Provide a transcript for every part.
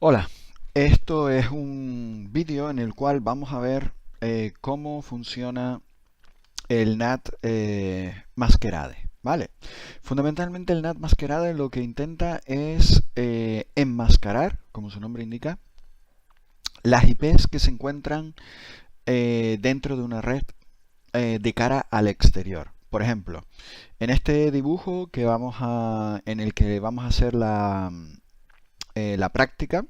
Hola, esto es un vídeo en el cual vamos a ver cómo funciona el NAT Masquerade, ¿vale? Fundamentalmente el NAT Masquerade lo que intenta es enmascarar, como su nombre indica, las IPs que se encuentran dentro de una red de cara al exterior. Por ejemplo, en este dibujo en el que vamos a hacer la práctica,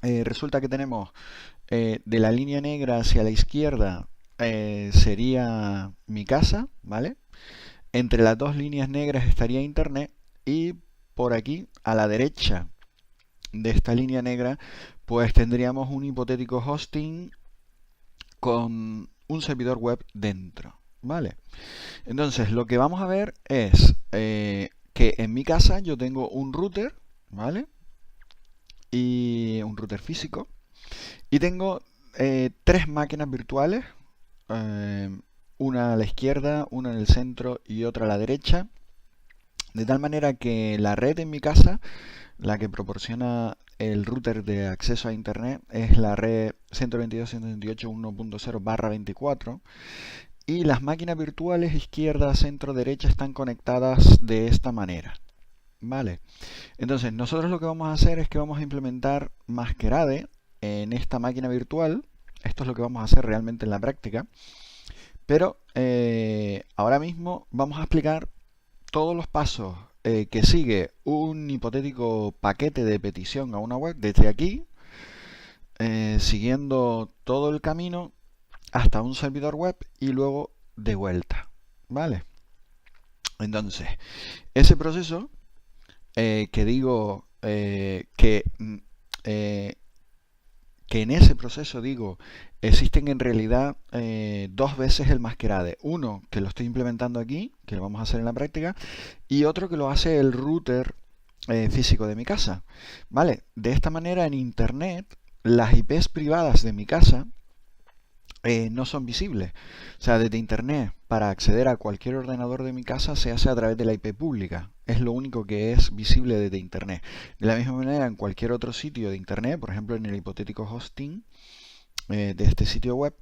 resulta que tenemos de la línea negra hacia la izquierda sería mi casa, ¿vale? Entre las dos líneas negras estaría internet y por aquí a la derecha de esta línea negra pues tendríamos un hipotético hosting con un servidor web dentro, ¿vale? Entonces lo que vamos a ver es que en mi casa yo tengo un router, ¿vale? Y un router físico y tengo tres máquinas virtuales, eh, una a la izquierda, una en el centro y otra a la derecha, de tal manera que la red en mi casa, la que proporciona el router de acceso a internet, es la red 192.168.1.0/24 y las máquinas virtuales izquierda, centro, derecha están conectadas de esta manera. Vale, entonces nosotros lo que vamos a hacer es que vamos a implementar Masquerade en esta máquina virtual. Esto es lo que vamos a hacer realmente en la práctica. Pero ahora mismo vamos a explicar todos los pasos que sigue un hipotético paquete de petición a una web desde aquí, siguiendo todo el camino hasta un servidor web y luego de vuelta. ¿Vale? Entonces, ese proceso que digo eh, que en ese proceso, digo, existen en realidad dos veces el Masquerade. Uno que lo estoy implementando aquí, que lo vamos a hacer en la práctica, y otro que lo hace el router físico de mi casa. ¿Vale? De esta manera en Internet, las IPs privadas de mi casa no son visibles. O sea, desde Internet, para acceder a cualquier ordenador de mi casa, se hace a través de la IP pública. Es lo único que es visible desde Internet. De la misma manera, en cualquier otro sitio de Internet, por ejemplo, en el hipotético hosting de este sitio web,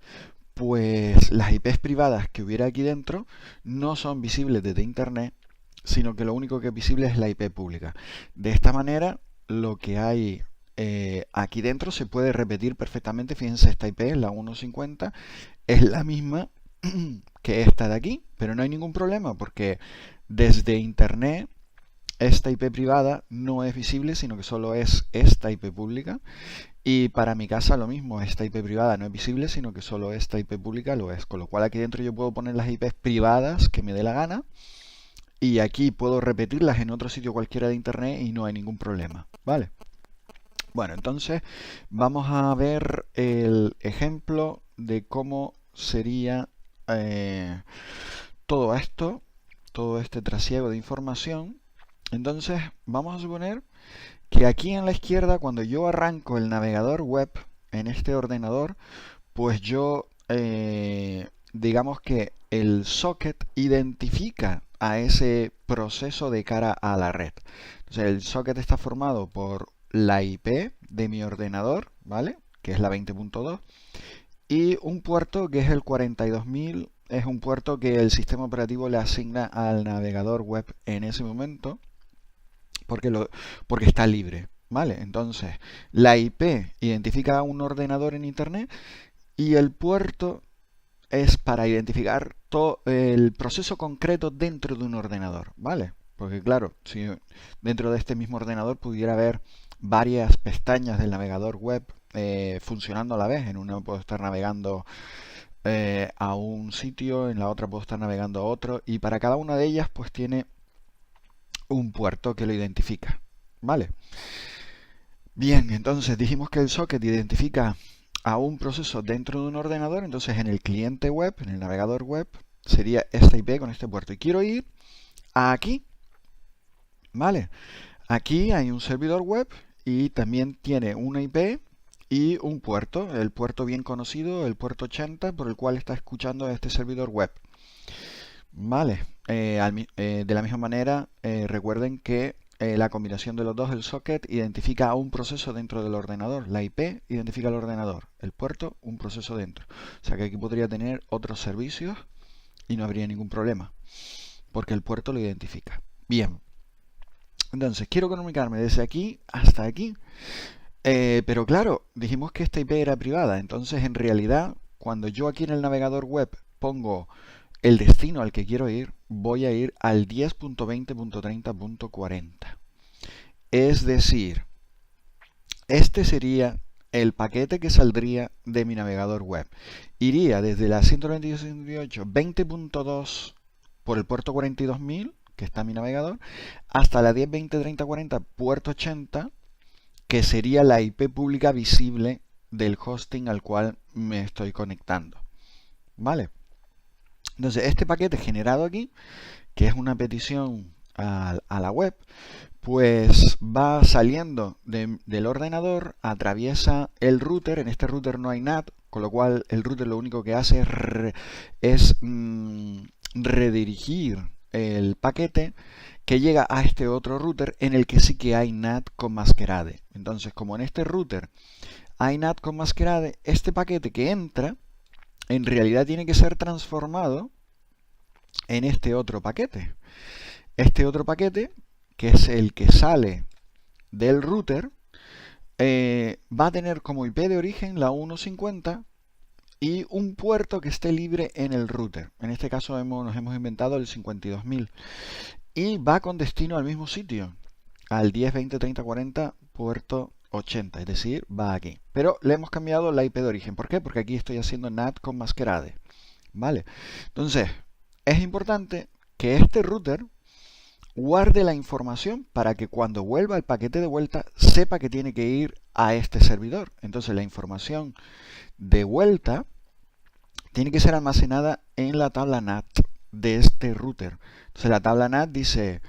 pues las IPs privadas que hubiera aquí dentro no son visibles desde Internet, sino que lo único que es visible es la IP pública. De esta manera, lo que hay aquí dentro se puede repetir perfectamente. Fíjense, esta IP, la 150, es la misma que esta de aquí, pero no hay ningún problema porque desde Internet esta IP privada no es visible, sino que solo es esta IP pública. Y para mi casa lo mismo, esta IP privada no es visible, sino que solo esta IP pública lo es. Con lo cual aquí dentro yo puedo poner las IPs privadas que me dé la gana y aquí puedo repetirlas en otro sitio cualquiera de Internet y no hay ningún problema. ¿Vale? Bueno, entonces vamos a ver el ejemplo de cómo sería eh, todo esto, todo este trasiego de información. Entonces vamos a suponer que aquí en la izquierda, cuando yo arranco el navegador web en este ordenador, pues yo, digamos que el socket identifica a ese proceso de cara a la red. Entonces el socket está formado por la IP de mi ordenador, ¿vale? Que es la 20.2, y un puerto que es el 42.000, es un puerto que el sistema operativo le asigna al navegador web en ese momento porque, porque está libre, ¿vale? Entonces, la IP identifica a un ordenador en Internet y el puerto es para identificar todo el proceso concreto dentro de un ordenador, ¿vale? Porque claro, si dentro de este mismo ordenador pudiera haber varias pestañas del navegador web funcionando a la vez, en una puedo estar navegando a un sitio, en la otra puedo estar navegando a otro, y para cada una de ellas pues tiene un puerto que lo identifica, ¿vale? Bien, entonces dijimos que el socket identifica a un proceso dentro de un ordenador, entonces en el cliente web, en el navegador web, sería esta IP con este puerto. Y quiero ir a aquí, ¿vale? Aquí hay un servidor web y también tiene una IP y un puerto, el puerto bien conocido, el puerto 80, por el cual está escuchando este servidor web. Vale, de la misma manera, recuerden que la combinación de los dos, el socket, identifica a un proceso dentro del ordenador. La IP identifica el ordenador, el puerto, un proceso dentro. O sea que aquí podría tener otros servicios y no habría ningún problema, porque el puerto lo identifica. Bien, entonces quiero comunicarme desde aquí hasta aquí, pero claro, dijimos que esta IP era privada, entonces en realidad cuando yo aquí en el navegador web pongo el destino al que quiero ir, voy a ir al 10.20.30.40. Es decir, este sería el paquete que saldría de mi navegador web. Iría desde la 192.168.20.2 por el puerto 42.000, que está en mi navegador, hasta la 10.20.30.40 puerto 80, que sería la IP pública visible del hosting al cual me estoy conectando. ¿Vale? Entonces, este paquete generado aquí, que es una petición a la web, pues va saliendo del ordenador, atraviesa el router. En este router no hay NAT, con lo cual el router lo único que hace es redirigir el paquete que llega a este otro router en el que sí que hay NAT con Masquerade. Entonces, como en este router hay NAT con Masquerade, este paquete que entra en realidad tiene que ser transformado en este otro paquete. Este otro paquete, que es el que sale del router, va a tener como IP de origen la 1.50 y un puerto que esté libre en el router. En este caso nos hemos inventado el 52.000 y va con destino al mismo sitio, al 10.20.30.40 puerto 80, es decir, va aquí. Pero le hemos cambiado la IP de origen. ¿Por qué? Porque aquí estoy haciendo NAT con Masquerade. ¿Vale? Entonces, es importante que este router guarde la información para que cuando vuelva el paquete de vuelta sepa que tiene que ir a este servidor. Entonces la información de vuelta tiene que ser almacenada en la tabla NAT de este router. Entonces la tabla NAT dice,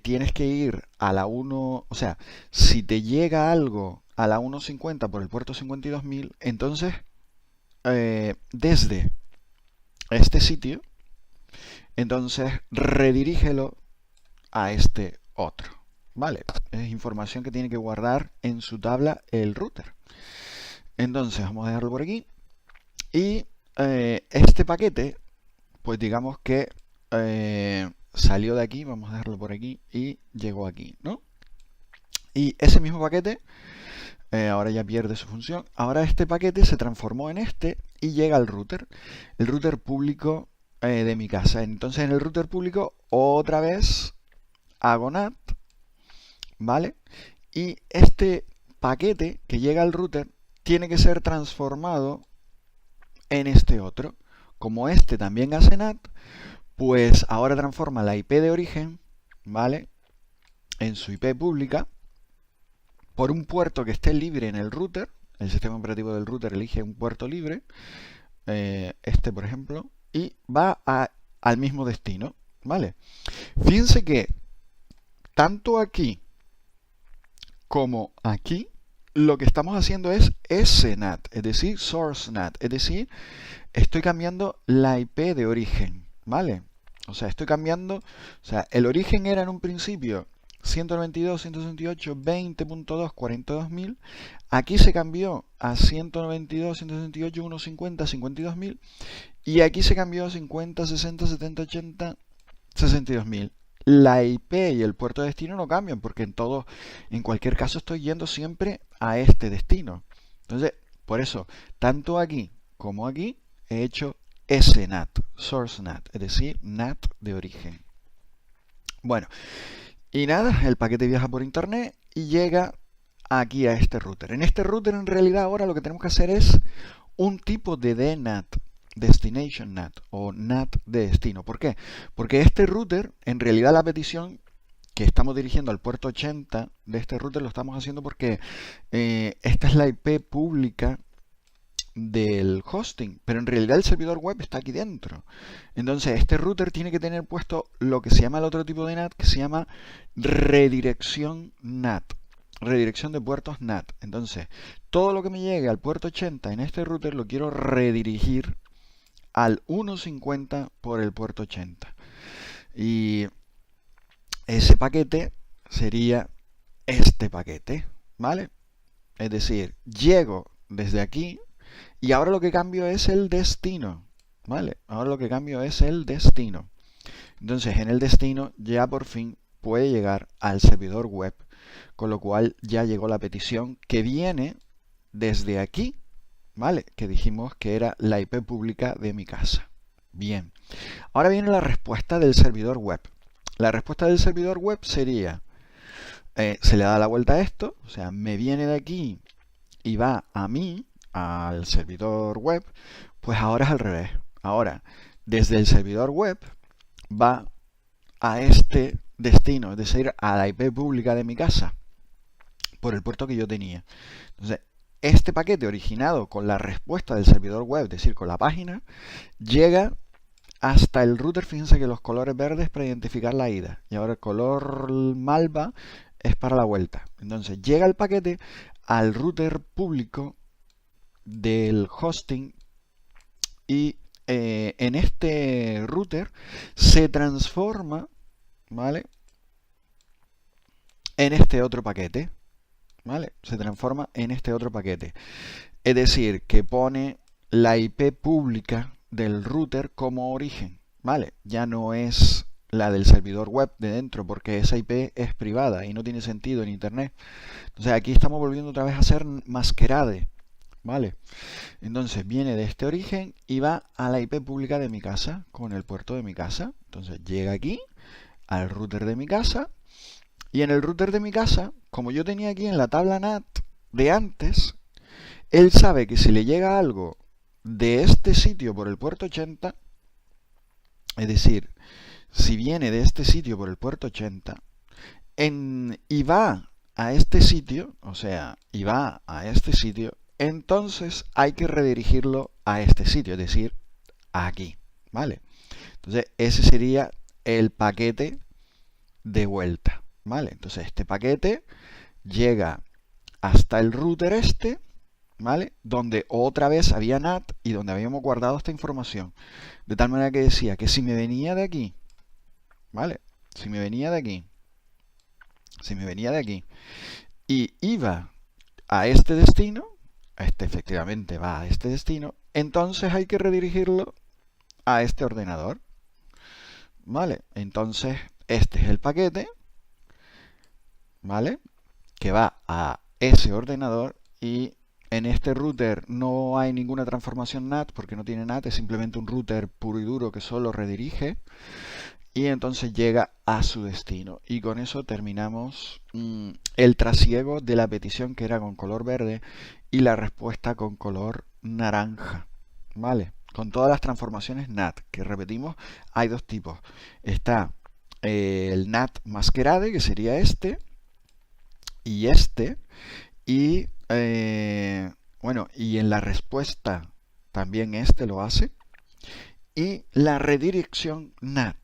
tienes que ir a la 1, o sea, si te llega algo a la 1.50 por el puerto 52.000, entonces desde este sitio, entonces redirígelo a este otro. Vale, es información que tiene que guardar en su tabla el router. Entonces vamos a dejarlo por aquí. Y este paquete, pues digamos que salió de aquí, vamos a dejarlo por aquí y llegó aquí, ¿no? Y ese mismo paquete, ahora ya pierde su función. Ahora este paquete se transformó en este y llega al router, el router público de mi casa. Entonces en el router público otra vez hago NAT, ¿vale? Y este paquete que llega al router tiene que ser transformado en este otro. Como este también hace NAT, pues ahora transforma la IP de origen, ¿vale?, en su IP pública por un puerto que esté libre en el router. El sistema operativo del router elige un puerto libre, este por ejemplo, y va al mismo destino, ¿vale? Fíjense que tanto aquí como aquí lo que estamos haciendo es SNAT, es decir, Source NAT, es decir, estoy cambiando la IP de origen, ¿vale? O sea, estoy cambiando, o sea, el origen era en un principio 192.168.20.2 42.000, aquí se cambió a 192.168.150 52.000 y aquí se cambió a 50, 60, 70, 80, 62.000. La IP y el puerto de destino no cambian porque en cualquier caso estoy yendo siempre a este destino. Entonces, por eso, tanto aquí como aquí he hecho SNAT, Source NAT, es decir, NAT de origen. Bueno, y nada, el paquete viaja por internet y llega aquí a este router. En este router en realidad ahora lo que tenemos que hacer es un tipo de DNAT, Destination NAT o NAT de destino. ¿Por qué? Porque este router, en realidad la petición que estamos dirigiendo al puerto 80 de este router lo estamos haciendo porque esta es la IP pública del hosting, pero en realidad el servidor web está aquí dentro. Entonces este router tiene que tener puesto lo que se llama el otro tipo de NAT, que se llama redirección NAT. Redirección de puertos NAT. Entonces, todo lo que me llegue al puerto 80 en este router lo quiero redirigir al 1.50 por el puerto 80. Y ese paquete sería este paquete, ¿vale? Es decir, llego desde aquí y ahora lo que cambio es el destino, ¿vale? Ahora lo que cambio es el destino. Entonces, en el destino ya por fin puede llegar al servidor web, con lo cual ya llegó la petición que viene desde aquí, ¿vale? Que dijimos que era la IP pública de mi casa. Bien, ahora viene la respuesta del servidor web. La respuesta del servidor web sería, se le da la vuelta a esto, o sea, me viene de aquí y va a mí, al servidor web, pues ahora es al revés. Ahora, desde el servidor web va a este destino, es decir, a la IP pública de mi casa, por el puerto que yo tenía. Entonces, este paquete originado con la respuesta del servidor web, es decir, con la página, llega hasta el router. Fíjense que los colores verdes para identificar la ida y ahora el color malva es para la vuelta. Entonces llega el paquete al router público del hosting y en este router se transforma, ¿vale?, en este otro paquete, ¿vale? Se transforma en este otro paquete. Es decir, que pone la IP pública del router como origen, ¿vale? Ya no es la del servidor web de dentro, porque esa IP es privada y no tiene sentido en Internet. Entonces aquí estamos volviendo otra vez a hacer masquerade, ¿vale? Entonces viene de este origen y va a la IP pública de mi casa, con el puerto de mi casa. Entonces llega aquí, al router de mi casa, y en el router de mi casa, como yo tenía aquí en la tabla NAT de antes, él sabe que si le llega algo de este sitio por el puerto 80, es decir, si viene de este sitio por el puerto 80 y va a este sitio, o sea, y va a este sitio, entonces hay que redirigirlo a este sitio, es decir, aquí, ¿vale? Entonces ese sería el paquete de vuelta, ¿vale? Entonces este paquete llega hasta el router este, ¿vale?, donde otra vez había NAT y donde habíamos guardado esta información. De tal manera que decía que si me venía de aquí, ¿vale?, si me venía de aquí y iba a este destino, este efectivamente va a este destino, entonces hay que redirigirlo a este ordenador, ¿vale? Entonces este es el paquete, ¿vale?, que va a ese ordenador y en este router no hay ninguna transformación NAT porque no tiene NAT, es simplemente un router puro y duro que solo redirige y entonces llega a su destino. Y con eso terminamos el trasiego de la petición que era con color verde y la respuesta con color naranja, ¿vale? Con todas las transformaciones NAT, que repetimos, hay dos tipos. Está el NAT masquerade, que sería este, y este, y bueno, y en la respuesta también este lo hace, y la redirección NAT,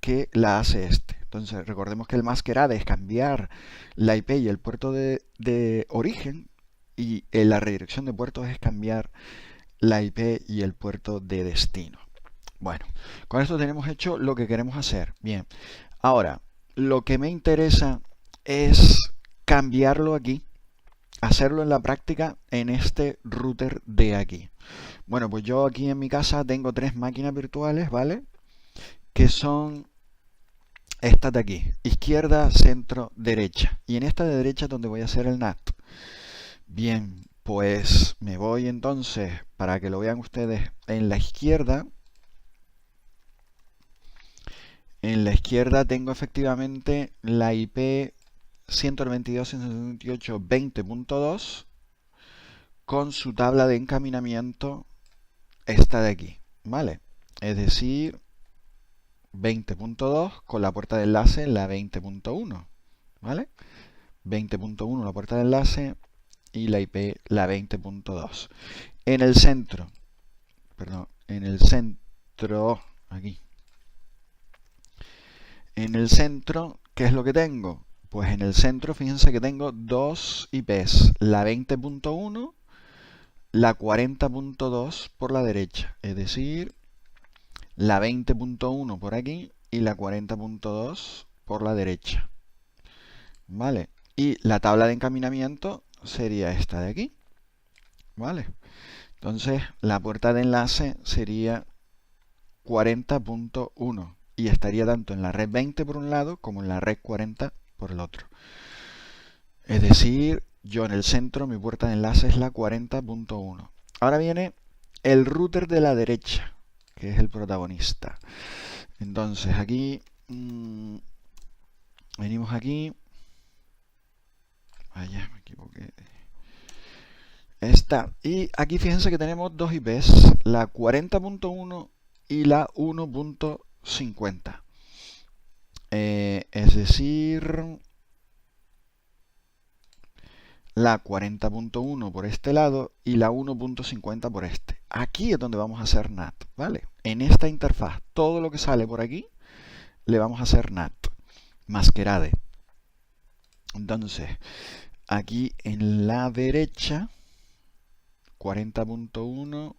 que la hace este. Entonces recordemos que el masquerade es cambiar la IP y el puerto de origen, y la redirección de puertos es cambiar la IP y el puerto de destino. Bueno, con esto tenemos hecho lo que queremos hacer. Bien, ahora lo que me interesa es cambiarlo aquí, hacerlo en la práctica en este router de aquí. Bueno, pues yo aquí en mi casa tengo 3 máquinas virtuales, ¿vale?, que son estas de aquí, izquierda, centro, derecha. Y en esta de derecha es donde voy a hacer el NAT. Bien, pues me voy entonces, para que lo vean ustedes, en la izquierda. En la izquierda tengo efectivamente la IP 192.168.20.2 con su tabla de encaminamiento, esta de aquí, ¿vale? Es decir, 20.2 con la puerta de enlace la 20.1, ¿vale? 20.1 la puerta de enlace y la IP la 20.2. En el centro, perdón, en el centro, aquí. En el centro, ¿qué es lo que tengo? Pues en el centro, fíjense que tengo dos IPs, la 20.1, la 40.2 por la derecha, es decir, la 20.1 por aquí y la 40.2 por la derecha. ¿vale? Y la tabla de encaminamiento sería esta de aquí, ¿vale? Entonces, la puerta de enlace sería 40.1 y estaría tanto en la red 20 por un lado como en la red 40 por el otro. Es decir, yo en el centro, mi puerta de enlace es la 40.1. Ahora viene el router de la derecha, que es el protagonista. Entonces, aquí, venimos aquí. Vaya, me equivoqué. Esta. Y aquí fíjense que tenemos dos IPs, la 40.1 y la 1.50. Es decir, la 40.1 por este lado y la 1.50 por este. Aquí es donde vamos a hacer NAT, ¿vale? En esta interfaz, todo lo que sale por aquí, le vamos a hacer NAT, masquerade. Entonces, aquí en la derecha, 40.1,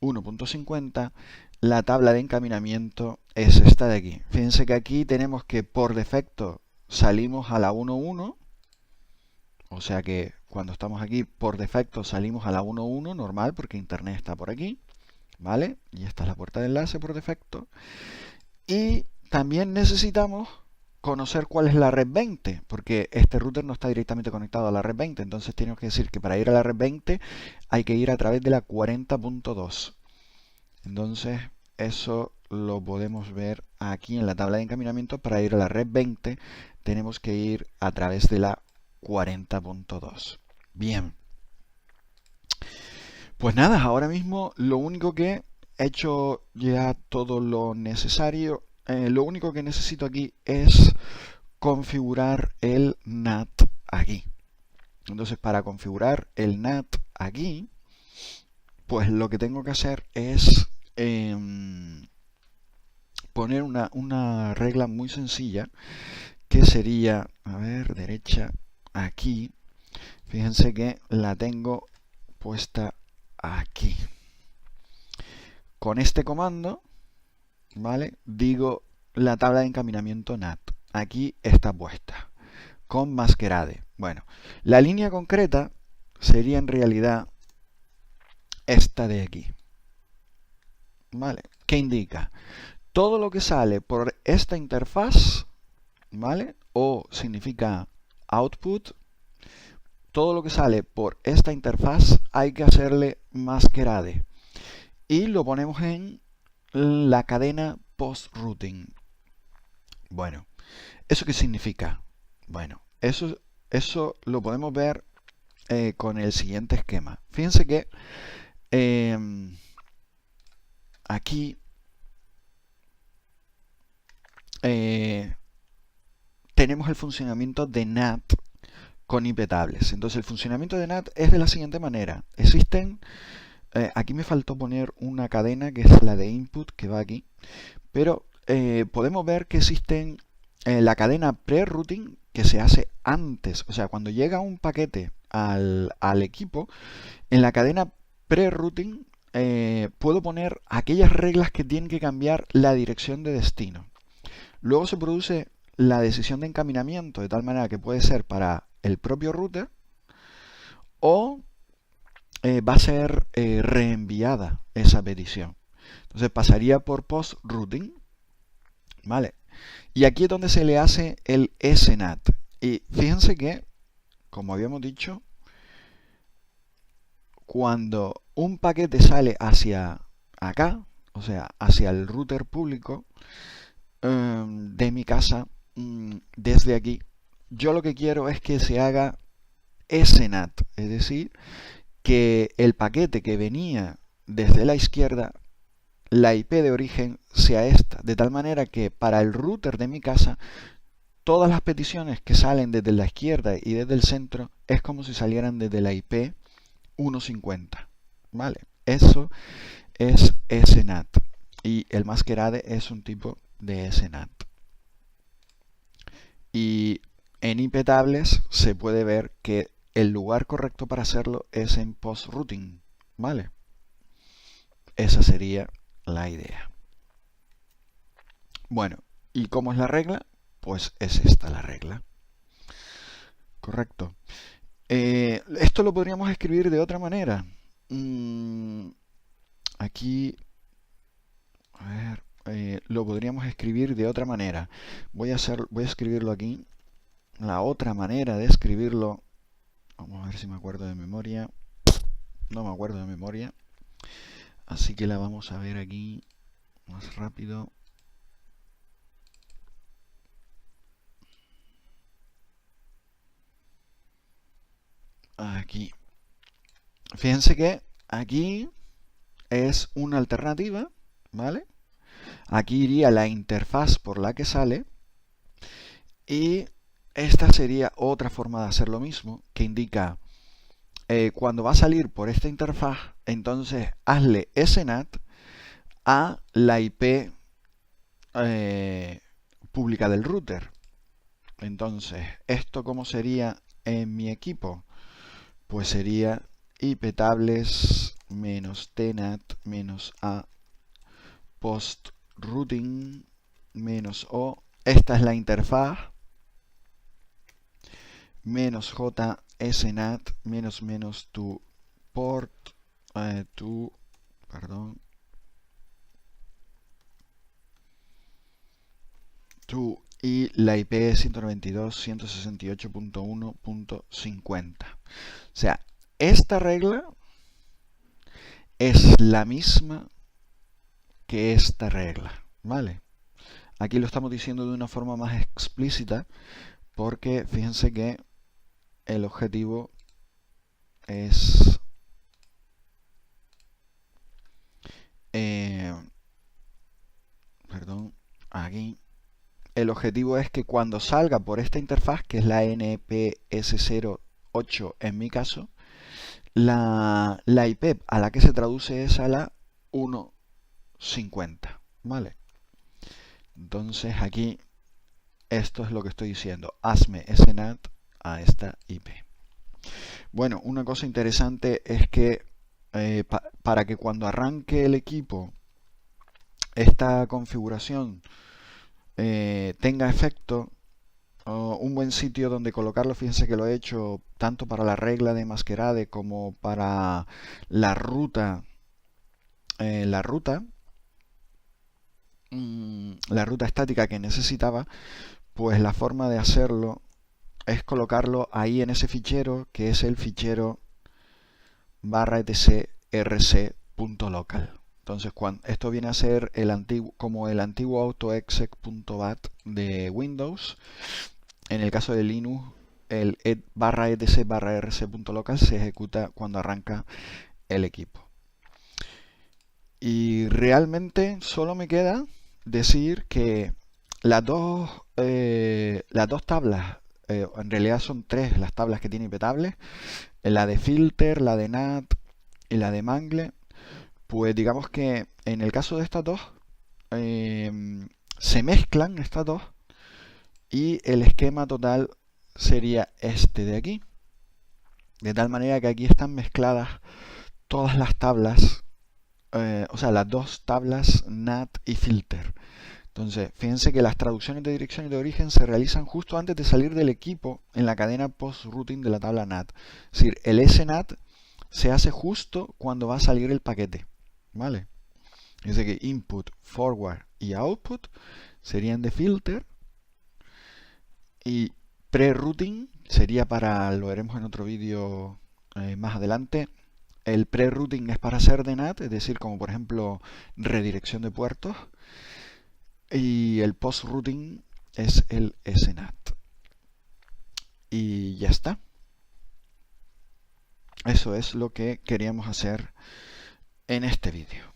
1.50, la tabla de encaminamiento es esta de aquí. Fíjense que aquí tenemos que por defecto salimos a la 1.1, o sea que cuando estamos aquí por defecto salimos a la 1.1 normal porque internet está por aquí, ¿vale? Y esta es la puerta de enlace por defecto. Y también necesitamos conocer cuál es la red 20, porque este router no está directamente conectado a la red 20, entonces tenemos que decir que para ir a la red 20 hay que ir a través de la 40.2. Entonces eso lo podemos ver aquí en la tabla de encaminamiento. Para ir a la red 20 tenemos que ir a través de la 40.2. Bien. Pues nada, ahora mismo lo único que he hecho ya todo lo necesario. Lo único que necesito aquí es configurar el NAT aquí. Entonces, para configurar el NAT aquí, pues lo que tengo que hacer es poner una regla muy sencilla que sería, a ver, derecha, aquí. Fíjense que la tengo puesta aquí. Con este comando, ¿vale? Digo la tabla de encaminamiento NAT. Aquí está puesta, con masquerade. Bueno, la línea concreta sería en realidad esta de aquí, ¿vale? ¿Qué indica? Todo lo que sale por esta interfaz, ¿vale? O significa output. Todo lo que sale por esta interfaz hay que hacerle masquerade. Y lo ponemos en la cadena post-routing. Bueno, ¿eso qué significa? Bueno, eso lo podemos ver con el siguiente esquema. Fíjense que aquí tenemos el funcionamiento de NAT con IP tables. Entonces el funcionamiento de NAT es de la siguiente manera. Existen, aquí me faltó poner una cadena que es la de input que va aquí, pero podemos ver que existen la cadena pre-routing que se hace antes, o sea, cuando llega un paquete al equipo, en la cadena pre-routing puedo poner aquellas reglas que tienen que cambiar la dirección de destino. Luego se produce la decisión de encaminamiento, de tal manera que puede ser para el propio router o va a ser reenviada esa petición. Entonces pasaría por post-routing, ¿vale? Y aquí es donde se le hace el SNAT. Y fíjense que, como habíamos dicho, cuando un paquete sale hacia acá, o sea, hacia el router público de mi casa, desde aquí, yo lo que quiero es que se haga SNAT, es decir, que el paquete que venía desde la izquierda, la IP de origen sea esta, de tal manera que para el router de mi casa, todas las peticiones que salen desde la izquierda y desde el centro es como si salieran desde la IP 1.50, ¿vale? Eso es SNAT y el masquerade es un tipo de SNAT. Y en IP tables se puede ver que el lugar correcto para hacerlo es en post-routing, ¿vale? Esa sería la idea. Bueno, ¿y cómo es la regla? pues es esta la regla. Correcto. Esto lo podríamos escribir de otra manera. Aquí, a ver, lo podríamos escribir de otra manera. Voy a escribirlo aquí. La otra manera de escribirlo, vamos a ver si me acuerdo de memoria. No me acuerdo de memoria. Así que la vamos a ver aquí más rápido. Aquí. Fíjense que aquí es una alternativa, ¿vale? Aquí iría la interfaz por la que sale y esta sería otra forma de hacer lo mismo, que indica cuando va a salir por esta interfaz, entonces hazle snat a la IP pública del router. Entonces, ¿esto cómo sería en mi equipo? Pues sería iptables -tnat -a post routing -o. Esta es la interfaz -j snat -to port y la IP 192.168.1.50. O sea, esta regla es la misma que esta regla, ¿vale? Aquí lo estamos diciendo de una forma más explícita porque fíjense que el objetivo es aquí. El objetivo es que cuando salga por esta interfaz, que es la NPS08 en mi caso, la IP a la que se traduce es a la 1.50, ¿vale? Entonces aquí esto es lo que estoy diciendo, hazme snat a esta IP. Bueno, una cosa interesante es que para que cuando arranque el equipo esta configuración tenga efecto, un buen sitio donde colocarlo, fíjense que lo he hecho tanto para la regla de Masquerade como para la ruta la ruta estática que necesitaba, pues la forma de hacerlo es colocarlo ahí en ese fichero que es el fichero /etc rc.local. Entonces, esto viene a ser como el antiguo autoexec.bat de Windows. En el caso de Linux, el /etc rc.local se ejecuta cuando arranca el equipo. Y realmente solo me queda decir que las dos tablas, en realidad son tres las tablas que tiene iptables, la de filter, la de NAT y la de mangle. Pues digamos que en el caso de estas dos, se mezclan estas dos y el esquema total sería este de aquí. De tal manera que aquí están mezcladas todas las tablas, o sea, las dos tablas NAT y filter. Entonces, fíjense que las traducciones de dirección y de origen se realizan justo antes de salir del equipo en la cadena post-routing de la tabla NAT. Es decir, el snat se hace justo cuando va a salir el paquete, ¿vale? Dice que input, forward y output serían de filter y pre-routing sería para, lo veremos en otro vídeo más adelante, el pre-routing es para hacer de NAT, es decir, como por ejemplo redirección de puertos, y el post-routing es el snat. Y ya está. Eso es lo que queríamos hacer en este vídeo.